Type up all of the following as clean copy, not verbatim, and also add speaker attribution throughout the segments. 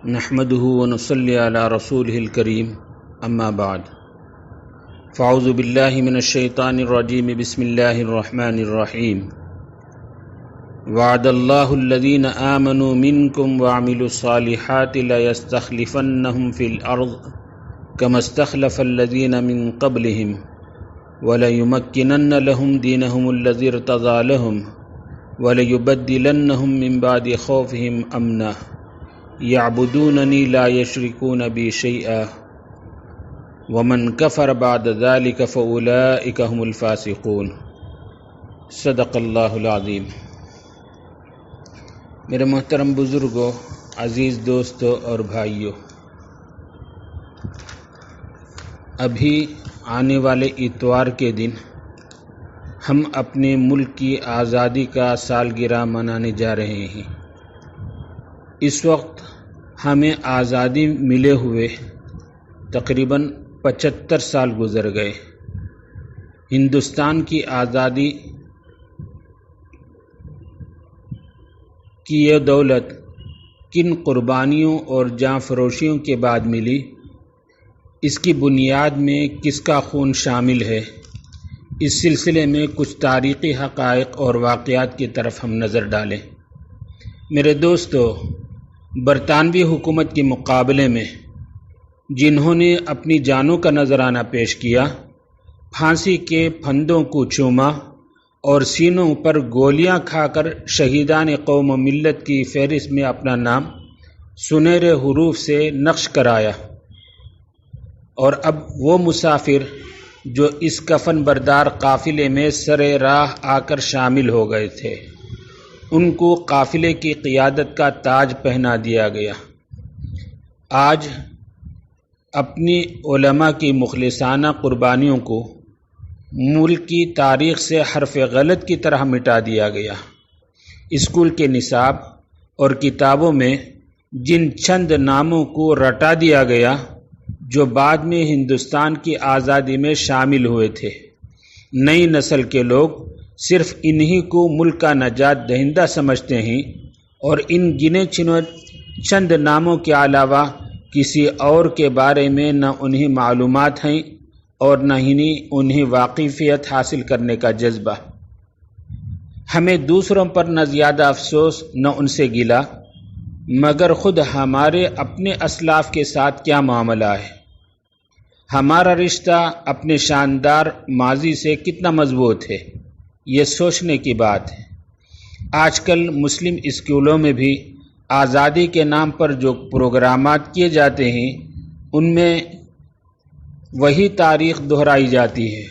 Speaker 1: نحمده ونصلي على رسوله الكريم اما بعد فاعوذ بالله من الشيطان الرجيم بسم الله الرحمن الرحيم وعد الله الذين آمنوا منكم وعملوا الصالحات ليستخلفنهم في الأرض كما استخلف الذين من قبلهم وليمكنن لهم دينهم الذي ارتضى لهم وليبدلنهم من بعد خوفهم أمنا يعبدونني لا يشركون بي شيئا ومن كفر بعد ذلك فأولئك هم الفاسقون صدق اللہ العظیم۔ میرے محترم بزرگوں، عزیز دوستوں اور بھائیوں، ابھی آنے والے اتوار کے دن ہم اپنے ملک کی آزادی کا سالگرہ منانے جا رہے ہیں۔ اس وقت ہمیں آزادی ملے ہوئے تقریباً 75 سال گزر گئے۔ ہندوستان کی آزادی کی یہ دولت کن قربانیوں اور جاں فروشیوں کے بعد ملی، اس کی بنیاد میں کس کا خون شامل ہے، اس سلسلے میں کچھ تاریخی حقائق اور واقعات کی طرف ہم نظر ڈالیں۔ میرے دوستو، برطانوی حکومت کے مقابلے میں جنہوں نے اپنی جانوں کا نذرانہ پیش کیا، پھانسی کے پھندوں کو چوما اور سینوں پر گولیاں کھا کر شہیدان قوم و ملت کی فہرست میں اپنا نام سنہرے حروف سے نقش کرایا، اور اب وہ مسافر جو اس کفن بردار قافلے میں سر راہ آ کر شامل ہو گئے تھے، ان کو قافلے کی قیادت کا تاج پہنا دیا گیا۔ آج اپنی علماء کی مخلصانہ قربانیوں کو ملک کی تاریخ سے حرف غلط کی طرح مٹا دیا گیا۔ اسکول کے نصاب اور کتابوں میں جن چند ناموں کو رٹا دیا گیا جو بعد میں ہندوستان کی آزادی میں شامل ہوئے تھے، نئی نسل کے لوگ صرف انہی کو ملک کا نجات دہندہ سمجھتے ہیں، اور ان گنے چنے چند ناموں کے علاوہ کسی اور کے بارے میں نہ انہیں معلومات ہیں اور نہ ہی انہیں واقفیت حاصل کرنے کا جذبہ۔ ہمیں دوسروں پر نہ زیادہ افسوس نہ ان سے گلا، مگر خود ہمارے اپنے اسلاف کے ساتھ کیا معاملہ ہے، ہمارا رشتہ اپنے شاندار ماضی سے کتنا مضبوط ہے، یہ سوچنے کی بات ہے۔ آج کل مسلم اسکولوں میں بھی آزادی کے نام پر جو پروگرامات کیے جاتے ہیں، ان میں وہی تاریخ دہرائی جاتی ہے۔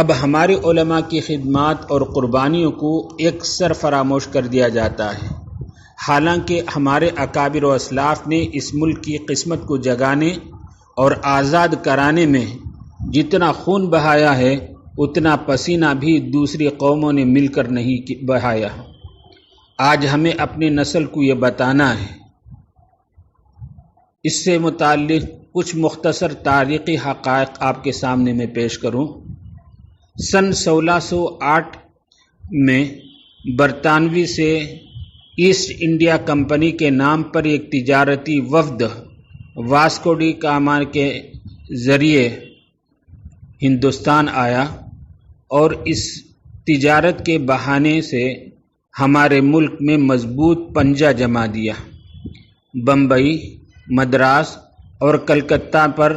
Speaker 1: اب ہمارے علماء کی خدمات اور قربانیوں کو یکسر فراموش کر دیا جاتا ہے، حالانکہ ہمارے اکابر و اسلاف نے اس ملک کی قسمت کو جگانے اور آزاد کرانے میں جتنا خون بہایا ہے، اتنا پسینہ بھی دوسری قوموں نے مل کر نہیں بہایا۔ آج ہمیں اپنی نسل کو یہ بتانا ہے۔ اس سے متعلق کچھ مختصر تاریخی حقائق آپ کے سامنے میں پیش کروں۔ سن 1608 میں برطانوی سے ایسٹ انڈیا کمپنی کے نام پر ایک تجارتی وفد واسکو ڈی گاما کے ذریعے ہندوستان آیا اور اس تجارت کے بہانے سے ہمارے ملک میں مضبوط پنجہ جما دیا۔ بمبئی، مدراس اور کلکتہ پر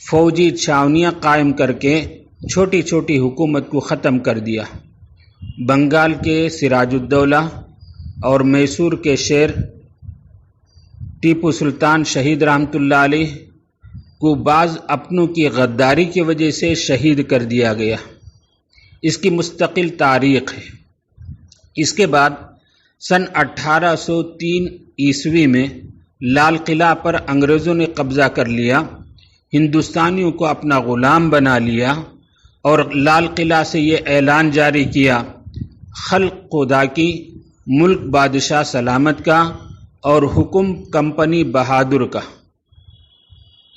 Speaker 1: فوجی چھاونیاں قائم کر کے چھوٹی چھوٹی حکومت کو ختم کر دیا۔ بنگال کے سراج الدولہ اور میسور کے شیر ٹیپو سلطان شہید رحمۃ اللہ علیہ کو بعض اپنوں کی غداری کی وجہ سے شہید کر دیا گیا۔ اس کی مستقل تاریخ ہے۔ اس کے بعد سن 1803 عیسوی میں لال قلعہ پر انگریزوں نے قبضہ کر لیا، ہندوستانیوں کو اپنا غلام بنا لیا اور لال قلعہ سے یہ اعلان جاری کیا، خلق خدا کی، ملک بادشاہ سلامت کا اور حکم کمپنی بہادر کا۔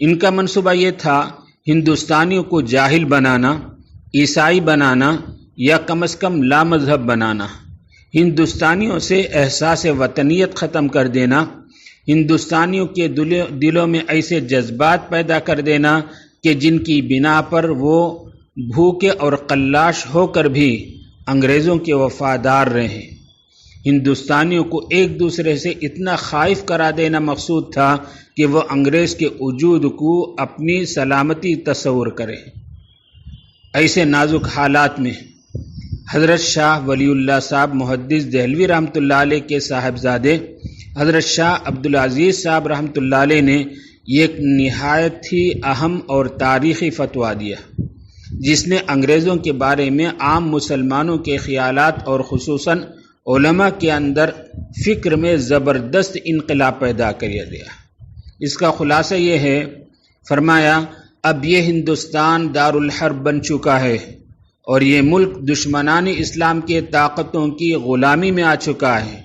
Speaker 1: ان کا منصوبہ یہ تھا ہندوستانیوں کو جاہل بنانا، عیسائی بنانا یا کم از کم لامذہب بنانا، ہندوستانیوں سے احساس وطنیت ختم کر دینا، ہندوستانیوں کے دلوں میں ایسے جذبات پیدا کر دینا کہ جن کی بنا پر وہ بھوکے اور قلاش ہو کر بھی انگریزوں کے وفادار رہے۔ ہندوستانیوں کو ایک دوسرے سے اتنا خائف کرا دینا مقصود تھا کہ وہ انگریز کے وجود کو اپنی سلامتی تصور کرے۔ ایسے نازک حالات میں حضرت شاہ ولی اللہ صاحب محدث دہلوی رحمۃ اللہ علیہ کے صاحبزادے حضرت شاہ عبدالعزیز صاحب رحمۃ اللہ علیہ نے ایک نہایت ہی اہم اور تاریخی فتویٰ دیا، جس نے انگریزوں کے بارے میں عام مسلمانوں کے خیالات اور خصوصاً علماء کے اندر فکر میں زبردست انقلاب پیدا کر دیا۔ اس کا خلاصہ یہ ہے، فرمایا اب یہ ہندوستان دارالحرب بن چکا ہے اور یہ ملک دشمنان اسلام کے طاقتوں کی غلامی میں آ چکا ہے،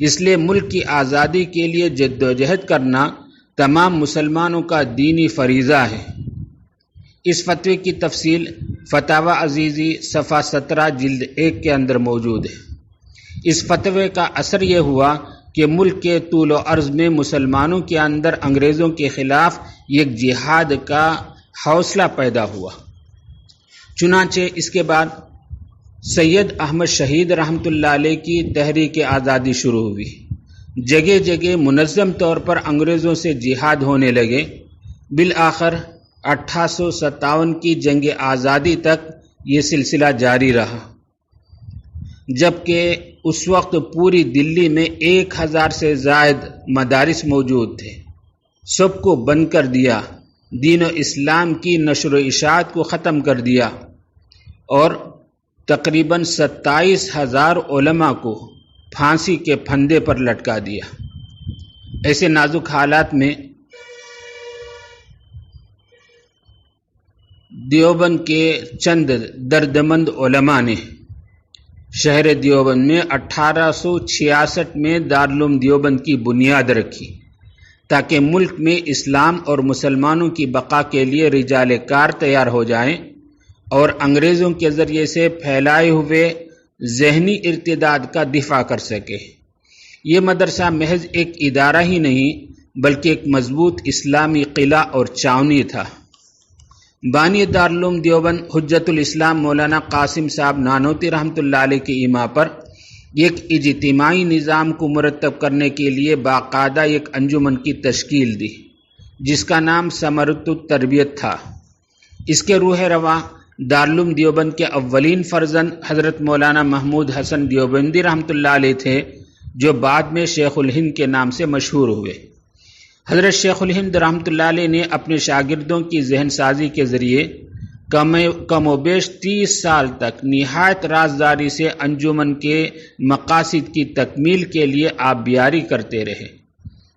Speaker 1: اس لیے ملک کی آزادی کے لیے جدوجہد کرنا تمام مسلمانوں کا دینی فریضہ ہے۔ اس فتوے کی تفصیل فتاوی عزیزی صفحہ 17 جلد 1 کے اندر موجود ہے۔ اس فتوے کا اثر یہ ہوا کہ ملک کے طول و عرض میں مسلمانوں کے اندر انگریزوں کے خلاف ایک جہاد کا حوصلہ پیدا ہوا۔ چنانچہ اس کے بعد سید احمد شہید رحمۃ اللہ علیہ کی تحریک آزادی شروع ہوئی۔ جگہ جگہ منظم طور پر انگریزوں سے جہاد ہونے لگے۔ بالآخر 1857 کی جنگ آزادی تک یہ سلسلہ جاری رہا، جبکہ اس وقت پوری دلی میں 1000 سے زائد مدارس موجود تھے۔ سب کو بند کر دیا، دین و اسلام کی نشر و اشاعت کو ختم کر دیا اور تقریباً 27,000 علماء کو پھانسی کے پھندے پر لٹکا دیا۔ ایسے نازک حالات میں دیوبند کے چند دردمند علماء نے شہر دیوبند میں 1866 میں دارالعلوم دیوبند کی بنیاد رکھی تاکہ ملک میں اسلام اور مسلمانوں کی بقا کے لیے رجال کار تیار ہو جائیں اور انگریزوں کے ذریعے سے پھیلائے ہوئے ذہنی ارتداد کا دفاع کر سکے۔ یہ مدرسہ محض ایک ادارہ ہی نہیں بلکہ ایک مضبوط اسلامی قلعہ اور چاونی تھا۔ بانی دارالعلوم دیوبند حجت الاسلام مولانا قاسم صاحب نانوتی رحمۃ اللہ علیہ کی ایما پر ایک اجتماعی نظام کو مرتب کرنے کے لیے باقاعدہ ایک انجمن کی تشکیل دی، جس کا نام ثمرۃ التربیت تھا۔ اس کے روح رواں دارالعلوم دیوبند کے اولین فرزند حضرت مولانا محمود حسن دیوبندی رحمۃ اللہ علیہ تھے، جو بعد میں شیخ الہند کے نام سے مشہور ہوئے۔ حضرت شیخ الہند رحمۃ اللہ علیہ نے اپنے شاگردوں کی ذہن سازی کے ذریعے کم و بیش 30 سال تک نہایت رازداری سے انجمن کے مقاصد کی تکمیل کے لیے آبیاری کرتے رہے۔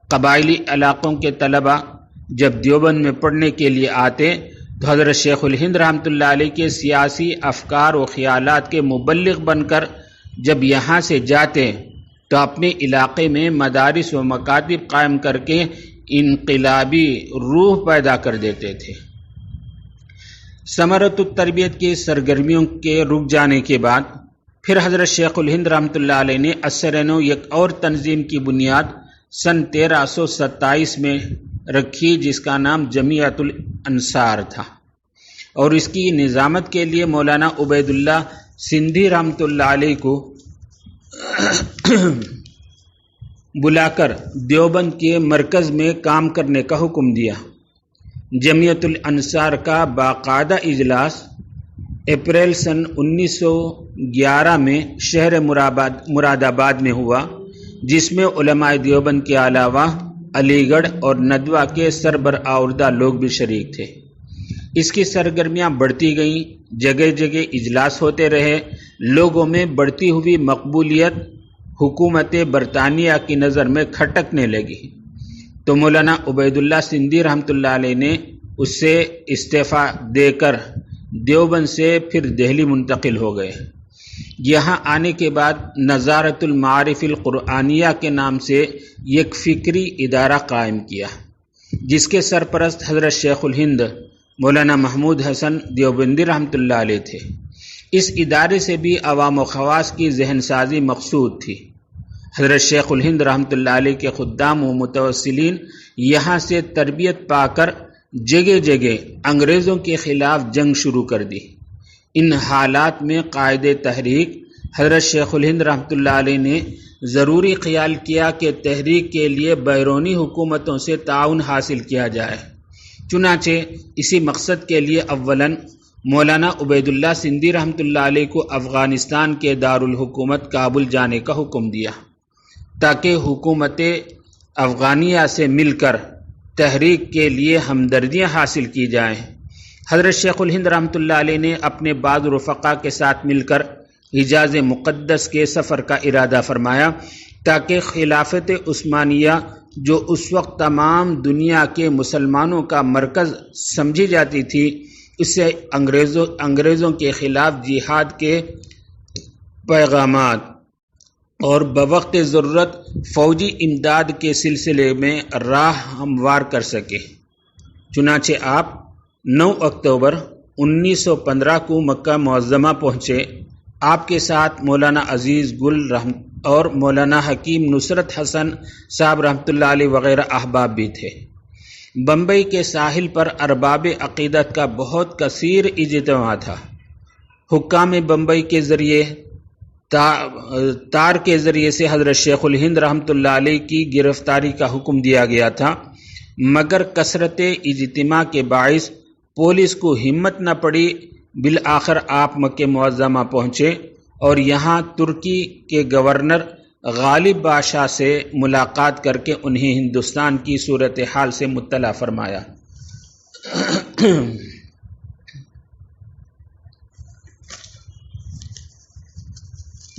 Speaker 1: قبائلی علاقوں کے طلباء جب دیوبند میں پڑھنے کے لیے آتے تو حضرت شیخ الہند رحمۃ اللہ علیہ کے سیاسی افکار و خیالات کے مبلغ بن کر جب یہاں سے جاتے تو اپنے علاقے میں مدارس و مکاتب قائم کر کے انقلابی روح پیدا کر دیتے تھے۔ ثمرۃ التربیت کی سرگرمیوں کے رک جانے کے بعد پھر حضرت شیخ الہند رحمۃ اللہ علیہ نے اثرنو ایک اور تنظیم کی بنیاد سن 1327 میں رکھی، جس کا نام جمیعت الانصار تھا، اور اس کی نظامت کے لیے مولانا عبید اللہ سندھی رحمۃ اللہ علیہ کو بلا کر دیوبند کے مرکز میں کام کرنے کا حکم دیا۔ جمیعت الانصار کا باقاعدہ اجلاس اپریل سن 1911 میں شہر مراد آباد میں ہوا، جس میں علماء دیوبند کے علاوہ علی گڑھ اور ندوہ کے سربراہ لوگ بھی شریک تھے۔ اس کی سرگرمیاں بڑھتی گئیں، جگہ جگہ اجلاس ہوتے رہے، لوگوں میں بڑھتی ہوئی مقبولیت حکومت برطانیہ کی نظر میں کھٹکنے لگی تو مولانا عبید اللہ سندھی رحمۃ اللہ علیہ نے اس سے استعفیٰ دے کر دیوبند سے پھر دہلی منتقل ہو گئے۔ یہاں آنے کے بعد نظارت المعارف القرآنیہ کے نام سے ایک فکری ادارہ قائم کیا، جس کے سرپرست حضرت شیخ الہند مولانا محمود حسن دیوبندی رحمۃ اللہ علیہ تھے۔ اس ادارے سے بھی عوام و خواص کی ذہن سازی مقصود تھی۔ حضرت شیخ الہند رحمۃ اللہ علیہ کے خدام و متوسلین یہاں سے تربیت پا کر جگہ جگہ انگریزوں کے خلاف جنگ شروع کر دی۔ ان حالات میں قائد تحریک حضرت شیخ الہند رحمۃ اللہ علیہ نے ضروری خیال کیا کہ تحریک کے لیے بیرونی حکومتوں سے تعاون حاصل کیا جائے۔ چنانچہ اسی مقصد کے لیے اولاً مولانا عبید اللہ سندھی رحمۃ اللہ علیہ کو افغانستان کے دارالحکومت کابل جانے کا حکم دیا تاکہ حکومت افغانیہ سے مل کر تحریک کے لیے ہمدردیاں حاصل کی جائیں۔ حضرت شیخ الہند رحمۃ اللہ علیہ نے اپنے بعض رفقا کے ساتھ مل کر حجاز مقدس کے سفر کا ارادہ فرمایا تاکہ خلافت عثمانیہ جو اس وقت تمام دنیا کے مسلمانوں کا مرکز سمجھی جاتی تھی، اس سے انگریزوں کے خلاف جہاد کے پیغامات اور بوقت ضرورت فوجی امداد کے سلسلے میں راہ ہموار کر سکے۔ چنانچہ آپ 9 اکتوبر 1915 کو مکہ معظمہ پہنچے۔ آپ کے ساتھ مولانا عزیز گل اور مولانا حکیم نصرت حسن صاحب رحمۃ اللہ علیہ وغیرہ احباب بھی تھے۔ بمبئی کے ساحل پر ارباب عقیدت کا بہت کثیر اجتماع تھا۔ حکام بمبئی کے ذریعے تار کے ذریعے سے حضرت شیخ الہند رحمۃ اللہ علیہ کی گرفتاری کا حکم دیا گیا تھا، مگر کثرت اجتماع کے باعث پولیس کو ہمت نہ پڑی۔ بالآخر آپ مکہ معظمہ پہنچے اور یہاں ترکی کے گورنر غالب بادشاہ سے ملاقات کر کے انہیں ہندوستان کی صورتحال سے مطلع فرمایا۔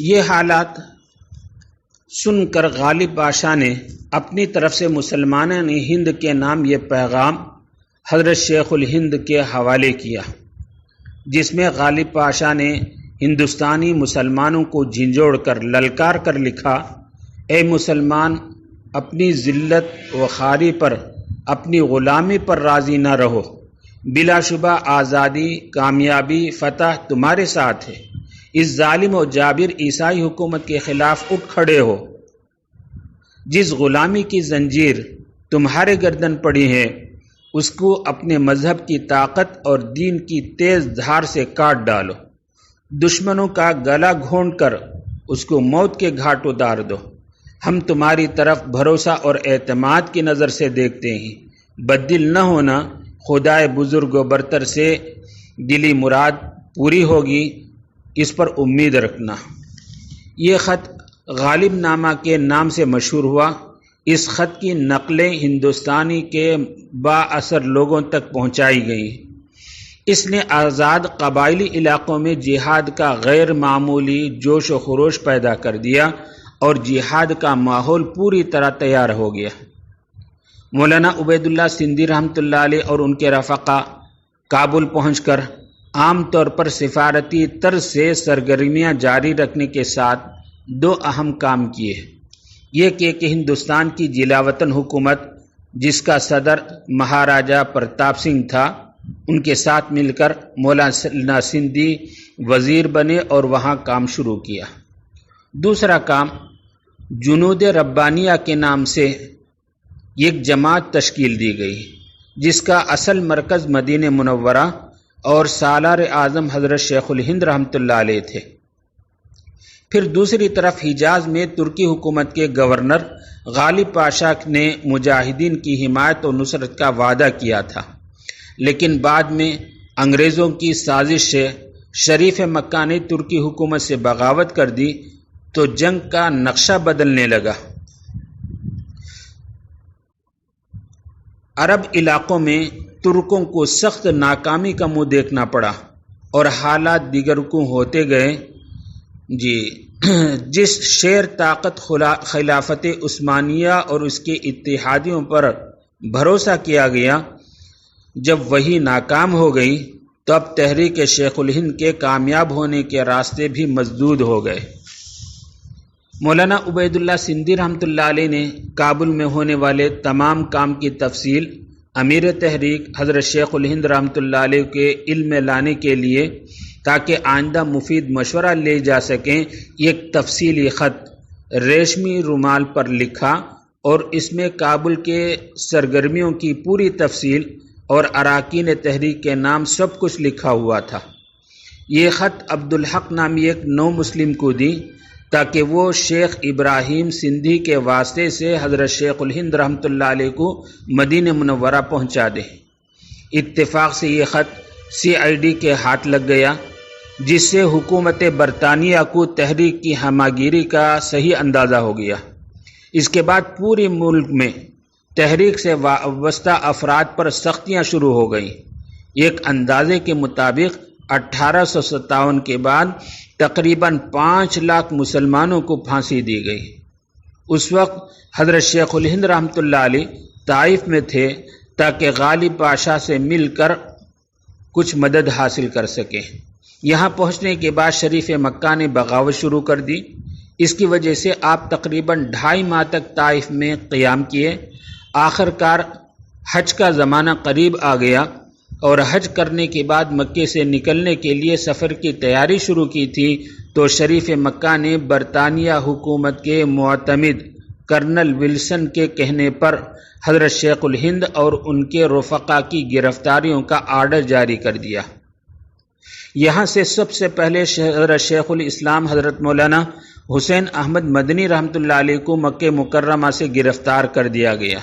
Speaker 1: یہ حالات سن کر غالب بادشاہ نے اپنی طرف سے مسلمانان ہند کے نام یہ پیغام حضرت شیخ الہند کے حوالے کیا، جس میں غالب بادشاہ نے ہندوستانی مسلمانوں کو جھنجھوڑ کر للکار کر لکھا، اے مسلمان، اپنی ذلت و خواری پر، اپنی غلامی پر راضی نہ رہو، بلا شبہ آزادی، کامیابی، فتح تمہارے ساتھ ہے۔ اس ظالم و جابر عیسائی حکومت کے خلاف اٹھ کھڑے ہو۔ جس غلامی کی زنجیر تمہارے گردن پڑی ہے، اس کو اپنے مذہب کی طاقت اور دین کی تیز دھار سے کاٹ ڈالو، دشمنوں کا گلا گھونٹ کر اس کو موت کے گھاٹ اتار دو۔ ہم تمہاری طرف بھروسہ اور اعتماد کی نظر سے دیکھتے ہیں، بددل نہ ہونا، خدائے بزرگ و برتر سے دلی مراد پوری ہوگی، اس پر امید رکھنا۔ یہ خط غالب نامہ کے نام سے مشہور ہوا۔ اس خط کی نقلیں ہندوستانی کے با اثر لوگوں تک پہنچائی گئیں۔ اس نے آزاد قبائلی علاقوں میں جہاد کا غیر معمولی جوش و خروش پیدا کر دیا اور جہاد کا ماحول پوری طرح تیار ہو گیا۔ مولانا عبید اللہ سندھی رحمۃ اللہ علیہ اور ان کے رفقا کابل پہنچ کر عام طور پر سفارتی طرز سے سرگرمیاں جاری رکھنے کے ساتھ 2 اہم کام کیے۔ یہ کہ ہندوستان کی جلاوطن حکومت، جس کا صدر مہاراجا پرتاپ سنگھ تھا، ان کے ساتھ مل کر مولانا سندھی وزیر بنے اور وہاں کام شروع کیا۔ دوسرا کام، جنود ربانیہ کے نام سے ایک جماعت تشکیل دی گئی، جس کا اصل مرکز مدینہ منورہ اور سالار اعظم حضرت شیخ الہند رحمۃ اللہ علیہ تھے۔ پھر دوسری طرف حجاز میں ترکی حکومت کے گورنر غالب پاشا نے مجاہدین کی حمایت اور نصرت کا وعدہ کیا تھا، لیکن بعد میں انگریزوں کی سازش سے شریف مکہ نے ترکی حکومت سے بغاوت کر دی تو جنگ کا نقشہ بدلنے لگا۔ عرب علاقوں میں ترکوں کو سخت ناکامی کا منہ دیکھنا پڑا اور حالات دیگر کو ہوتے گئے۔ جس شیر طاقت خلافت عثمانیہ اور اس کے اتحادیوں پر بھروسہ کیا گیا، جب وہی ناکام ہو گئی تو اب تحریک شیخ الہند کے کامیاب ہونے کے راستے بھی مسدود ہو گئے۔ مولانا عبید اللہ سندھی رحمۃ اللہ علیہ نے کابل میں ہونے والے تمام کام کی تفصیل امیر تحریک حضرت شیخ الہند رحمۃ اللہ علیہ کے علم میں لانے کے لیے، تاکہ آئندہ مفید مشورہ لے جا سکیں، ایک تفصیلی خط ریشمی رومال پر لکھا اور اس میں کابل کے سرگرمیوں کی پوری تفصیل اور اراکین تحریک کے نام سب کچھ لکھا ہوا تھا۔ یہ خط عبدالحق نامی ایک نو مسلم کو دی تاکہ وہ شیخ ابراہیم سندھی کے واسطے سے حضرت شیخ الہند رحمۃ اللہ علیہ کو مدینہ منورہ پہنچا دے۔ اتفاق سے یہ خط CID کے ہاتھ لگ گیا، جس سے حکومت برطانیہ کو تحریک کی ہمہ گیری کا صحیح اندازہ ہو گیا۔ اس کے بعد پورے ملک میں تحریک سے وابستہ افراد پر سختیاں شروع ہو گئیں۔ ایک اندازے کے مطابق 1857 کے بعد تقریباً 5 لاکھ مسلمانوں کو پھانسی دی گئی۔ اس وقت حضرت شیخ الہند رحمۃ اللہ علیہ طائف میں تھے تاکہ غالب بادشاہ سے مل کر کچھ مدد حاصل کر سکیں۔ یہاں پہنچنے کے بعد شریف مکہ نے بغاوت شروع کر دی۔ اس کی وجہ سے آپ تقریباً 2.5 ماہ تک طائف میں قیام کیے۔ آخر کار حج کا زمانہ قریب آ گیا اور حج کرنے کے بعد مکے سے نکلنے کے لیے سفر کی تیاری شروع کی تھی تو شریف مکہ نے برطانیہ حکومت کے معتمد کرنل ولسن کے کہنے پر حضرت شیخ الہند اور ان کے رفقا کی گرفتاریوں کا آرڈر جاری کر دیا۔ یہاں سے سب سے پہلے حضرت شیخ الاسلام حضرت مولانا حسین احمد مدنی رحمۃ اللہ علیہ کو مکہ مکرمہ سے گرفتار کر دیا گیا۔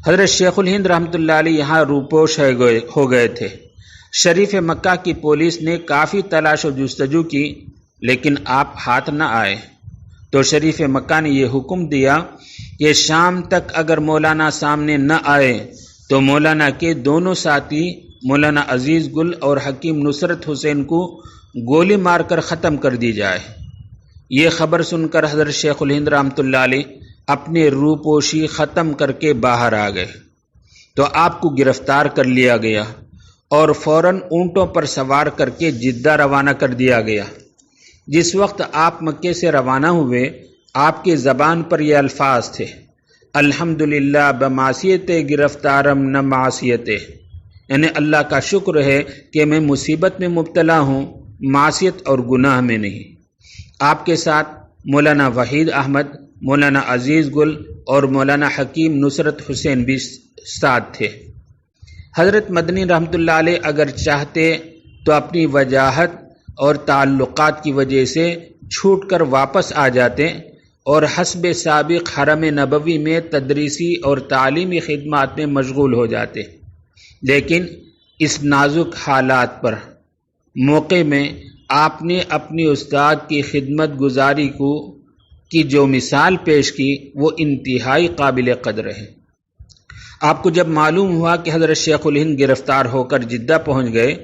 Speaker 1: حضرت شیخ الہند رحمۃ اللہ علیہ یہاں روپوش ہو گئے تھے۔ شریف مکہ کی پولیس نے کافی تلاش و جستجو کی لیکن آپ ہاتھ نہ آئے تو شریف مکہ نے یہ حکم دیا کہ شام تک اگر مولانا سامنے نہ آئے تو مولانا کے دونوں ساتھی مولانا عزیز گل اور حکیم نصرت حسین کو گولی مار کر ختم کر دی جائے۔ یہ خبر سن کر حضرت شیخ الہند رحمۃ اللہ علیہ اپنے روپوشی ختم کر کے باہر آ گئے تو آپ کو گرفتار کر لیا گیا اور فوراً اونٹوں پر سوار کر کے جدہ روانہ کر دیا گیا۔ جس وقت آپ مکے سے روانہ ہوئے آپ کی زبان پر یہ الفاظ تھے: الحمدللہ بمعصیت گرفتارم نہ معصیت، یعنی اللہ کا شکر ہے کہ میں مصیبت میں مبتلا ہوں، معصیت اور گناہ میں نہیں۔ آپ کے ساتھ مولانا وحید احمد، مولانا عزیز گل اور مولانا حکیم نصرت حسین بھی ساتھ تھے۔ حضرت مدنی رحمۃ اللہ علیہ اگر چاہتے تو اپنی وجاہت اور تعلقات کی وجہ سے چھوٹ کر واپس آ جاتے اور حسب سابق حرم نبوی میں تدریسی اور تعلیمی خدمات میں مشغول ہو جاتے، لیکن اس نازک حالات پر موقع میں آپ نے اپنی استاد کی خدمت گزاری کی جو مثال پیش کی وہ انتہائی قابل قدر ہے۔ آپ کو جب معلوم ہوا کہ حضرت شیخ الہند گرفتار ہو کر جدہ پہنچ گئے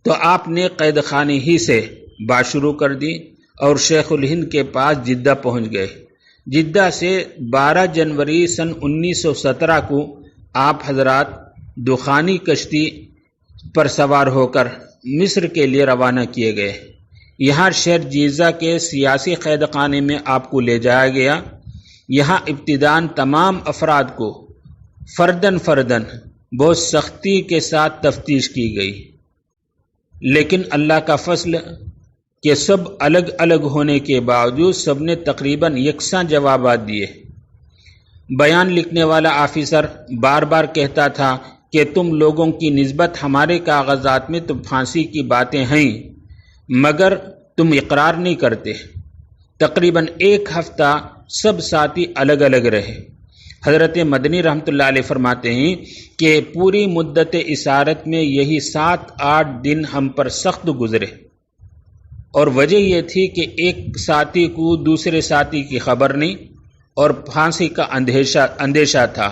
Speaker 1: تو آپ نے قید خانے ہی سے بات شروع کر دی اور شیخ الہند کے پاس جدہ پہنچ گئے۔ جدہ سے 12 جنوری سن 1917 کو آپ حضرات دخانی کشتی پر سوار ہو کر مصر کے لیے روانہ کیے گئے۔ یہاں شہر جیزہ کے سیاسی قید خانے میں آپ کو لے جایا گیا۔ یہاں ابتداً تمام افراد کو فردن بہت سختی کے ساتھ تفتیش کی گئی، لیکن اللہ کا فضل کہ سب الگ الگ ہونے کے باوجود سب نے تقریباً یکساں جوابات دیے۔ بیان لکھنے والا آفیسر بار بار کہتا تھا کہ تم لوگوں کی نسبت ہمارے کاغذات میں تو پھانسی کی باتیں ہیں مگر تم اقرار نہیں کرتے۔ تقریباً 1 ہفتہ سب ساتھی الگ الگ رہے۔ حضرت مدنی رحمۃ اللہ علیہ فرماتے ہیں کہ پوری مدت اسارت میں یہی 7-8 دن ہم پر سخت گزرے، اور وجہ یہ تھی کہ ایک ساتھی کو دوسرے ساتھی کی خبر نہیں اور پھانسی کا اندیشہ تھا۔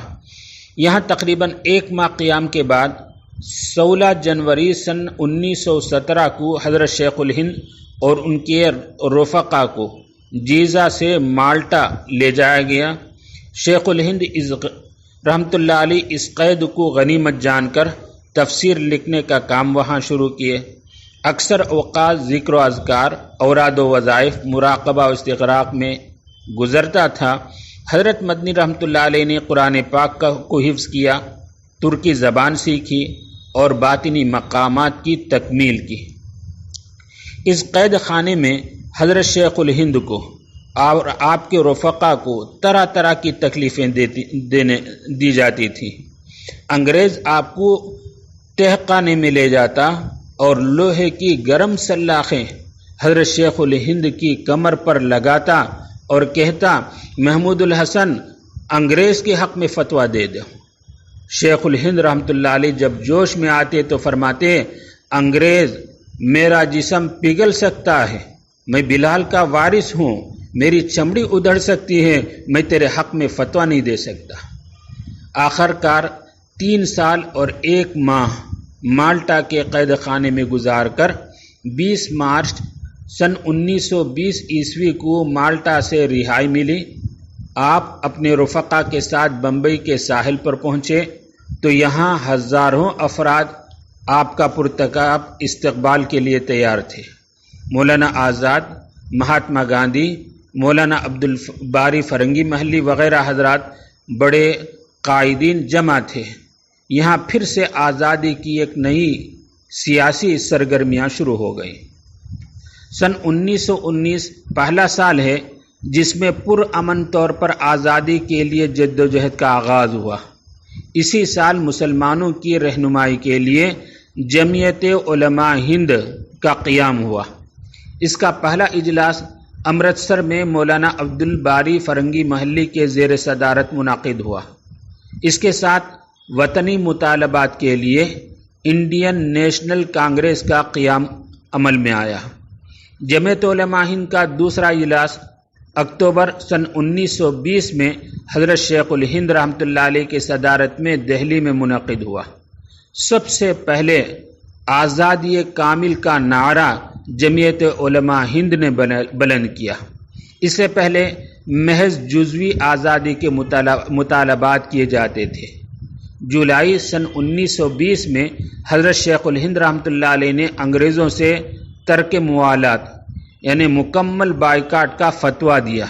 Speaker 1: یہاں تقریباً 1 ماہ قیام کے بعد 16 جنوری سن 1917 کو حضرت شیخ الہند اور ان کے رفقا کو جیزہ سے مالٹا لے جایا گیا۔ شیخ الہند رحمۃ اللہ علیہ اس قید کو غنیمت جان کر تفسیر لکھنے کا کام وہاں شروع کیے۔ اکثر اوقات ذکر و اذکار، اوراد و وظائف، مراقبہ و استغراق میں گزرتا تھا۔ حضرت مدنی رحمۃ اللہ علیہ نے قرآن پاک کو حفظ کیا، ترکی زبان سیکھی اور باطنی مقامات کی تکمیل کی۔ اس قید خانے میں حضرت شیخ الہند کو اور آپ کے رفقا کو طرح طرح کی تکلیفیں دی جاتی تھیں۔ انگریز آپ کو تہخانے میں لے جاتا اور لوہے کی گرم سلاخیں حضرت شیخ الہند کی کمر پر لگاتا اور کہتا محمود الحسن انگریز کے حق میں فتویٰ دے دو۔ شیخ الہند رحمۃ اللہ علیہ جب جوش میں آتے تو فرماتے انگریز میرا جسم پگھل سکتا ہے، میں بلال کا وارث ہوں، میری چمڑی ادھڑ سکتی ہے، میں تیرے حق میں فتویٰ نہیں دے سکتا۔ آخر کار 3 سال اور 1 ماہ مالٹا کے قید خانے میں گزار کر 20 مارچ سن 1920 عیسوی کو مالٹا سے رہائی ملی۔ آپ اپنے رفقا کے ساتھ بمبئی کے ساحل پر پہنچے تو یہاں ہزاروں افراد آپ کا پرتکاب استقبال کے لیے تیار تھے۔ مولانا آزاد، مہاتما گاندھی، مولانا عبدالباری فرنگی محلی وغیرہ حضرات بڑے قائدین جمع تھے۔ یہاں پھر سے آزادی کی ایک نئی سیاسی سرگرمیاں شروع ہو گئی۔ سن 1919 پہلا سال ہے جس میں پرامن طور پر آزادی کے لیے جدوجہد کا آغاز ہوا۔ اسی سال مسلمانوں کی رہنمائی کے لیے جمعیت علماء ہند کا قیام ہوا۔ اس کا پہلا اجلاس امرتسر میں مولانا عبدالباری فرنگی محلی کے زیر صدارت منعقد ہوا۔ اس کے ساتھ وطنی مطالبات کے لیے انڈین نیشنل کانگریس کا قیام عمل میں آیا۔ جمعیت علماء ہند کا دوسرا اجلاس اکتوبر سن 1920 میں حضرت شیخ الہند رحمۃ اللہ علیہ کی صدارت میں دہلی میں منعقد ہوا۔ سب سے پہلے آزادی کامل کا نعرہ جمعیت علماء ہند نے بلند کیا۔ اس سے پہلے محض جزوی آزادی کے مطالبات کیے جاتے تھے۔ جولائی سن 1920 میں حضرت شیخ الہند رحمۃ اللہ علیہ نے انگریزوں سے ترک موالات یعنی مکمل بائیکاٹ کا فتویٰ دیا،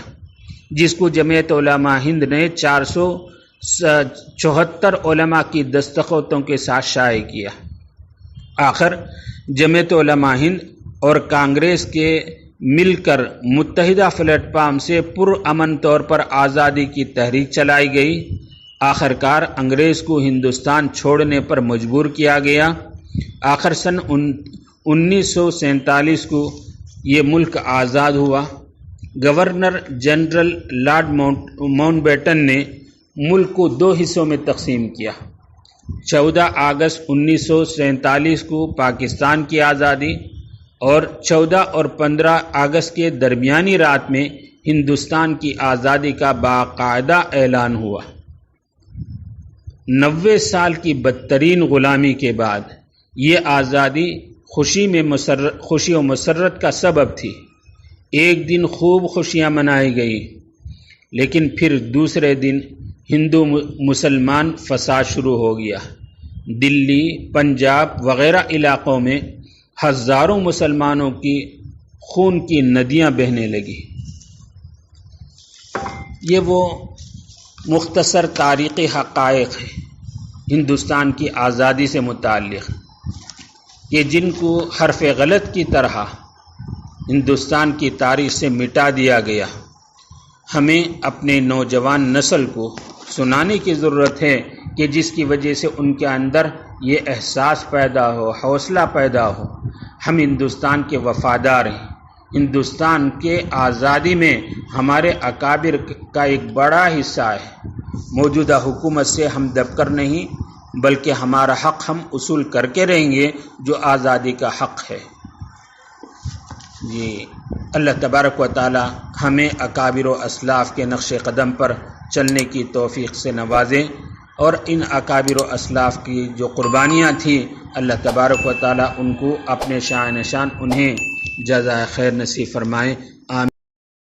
Speaker 1: جس کو جمعیت علماء ہند نے 474 علماء کی دستخطوں کے ساتھ شائع کیا۔ آخر جمعیت علماء ہند اور کانگریس کے مل کر متحدہ پلیٹ فارم سے پرامن طور پر آزادی کی تحریک چلائی گئی۔ آخر کار انگریز کو ہندوستان چھوڑنے پر مجبور کیا گیا۔ آخر سن 1947 کو یہ ملک آزاد ہوا۔ گورنر جنرل لارڈ ماؤنٹ بیٹن نے ملک کو 2 حصوں میں تقسیم کیا۔ 14 اگست 1947 کو پاکستان کی آزادی اور 14 اور 15 اگست کے درمیانی رات میں ہندوستان کی آزادی کا باقاعدہ اعلان ہوا۔ 90 سال کی بدترین غلامی کے بعد یہ آزادی خوشی و مسرت کا سبب تھی۔ ایک دن خوب خوشیاں منائی گئی، لیکن پھر دوسرے دن ہندو مسلمان فساد شروع ہو گیا۔ دلی، پنجاب وغیرہ علاقوں میں ہزاروں مسلمانوں کی خون کی ندیاں بہنے لگی۔ یہ وہ مختصر تاریخی حقائق ہیں ہندوستان کی آزادی سے متعلق کہ جن کو حرف غلط کی طرح ہندوستان کی تاریخ سے مٹا دیا گیا۔ ہمیں اپنے نوجوان نسل کو سنانے کی ضرورت ہے کہ جس کی وجہ سے ان کے اندر یہ احساس پیدا ہو، حوصلہ پیدا ہو، ہم ہندوستان کے وفادار ہیں۔ ہندوستان کے آزادی میں ہمارے اکابر کا ایک بڑا حصہ ہے۔ موجودہ حکومت سے ہم دب کر نہیں بلکہ ہمارا حق ہم اصول کر کے رہیں گے جو آزادی کا حق ہے۔ جی اللہ تبارک و تعالی ہمیں اکابر و اسلاف کے نقش قدم پر چلنے کی توفیق سے نوازیں، اور ان اکابر و اسلاف کی جو قربانیاں تھیں اللہ تبارک و تعالی ان کو اپنے شان انہیں جزائے خیر نصیب فرمائیں۔